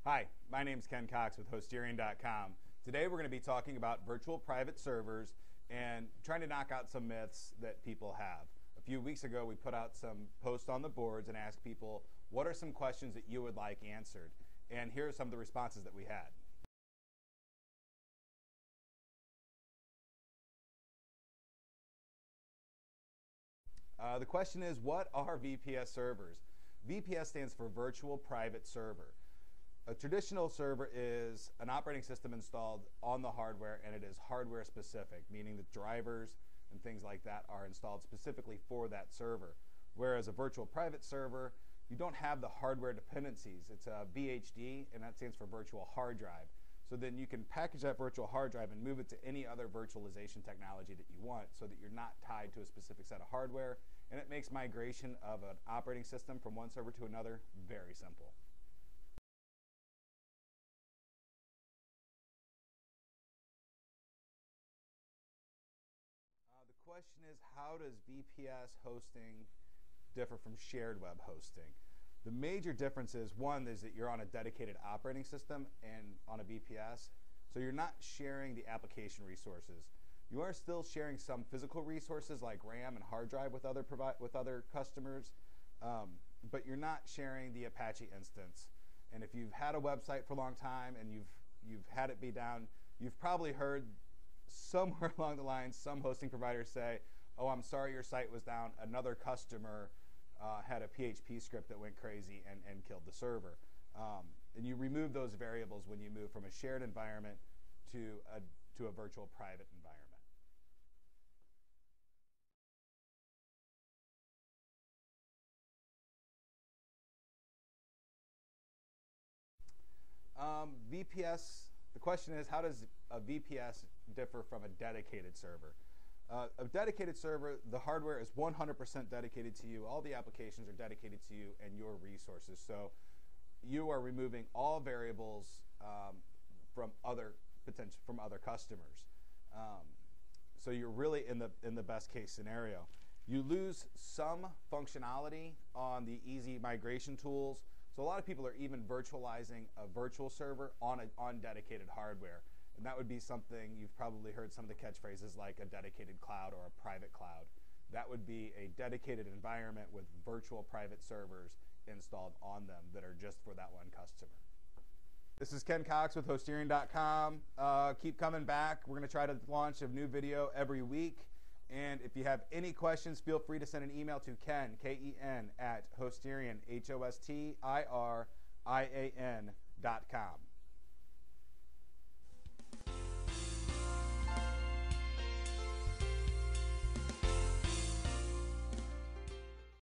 Hi, my name is Ken Cox with Hosterian.com. Today we're going to be talking about virtual private servers and trying to knock out some myths that people have. A few weeks ago we put out some posts on the boards and asked people, what are some questions that you would like answered? And here are some of the responses that we had. The question is, what are VPS servers? VPS stands for Virtual Private Server. A traditional server is an operating system installed on the hardware, and it is hardware specific, meaning the drivers and things like that are installed specifically for that server. Whereas a virtual private server, you don't have the hardware dependencies. It's a VHD, and that stands for virtual hard drive. So then you can package that virtual hard drive and move it to any other virtualization technology that you want so that you're not tied to a specific set of hardware, and it makes migration of an operating system from one server to another very simple. The question is, how does VPS hosting differ from shared web hosting? The major difference is, one, is that you're on a dedicated operating system and on a VPS, so you're not sharing the application resources. You are still sharing some physical resources like RAM and hard drive with other customers, but you're not sharing the Apache instance. And if you've had a website for a long time and you've had it be down, you've probably heard somewhere along the line some hosting providers say, oh, I'm sorry your site was down, another customer had a PHP script that went crazy and killed the server. And you remove those variables when you move from a shared environment to a virtual private environment. VPS, the question is, how does a VPS differ from a dedicated server? A dedicated server, the hardware is 100% dedicated to you. All the applications are dedicated to you and your resources. So you are removing all variables from other customers. So you're really in the best case scenario. You lose some functionality on the easy migration tools. So a lot of people are even virtualizing a virtual server on dedicated hardware. And that would be something, you've probably heard some of the catchphrases like a dedicated cloud or a private cloud. That would be a dedicated environment with virtual private servers installed on them that are just for that one customer. This is Ken Cox with Hosterian.com. Keep coming back. We're going to try to launch a new video every week. And if you have any questions, feel free to send an email to Ken, K-E-N, at Hosterian, Hosterian.com.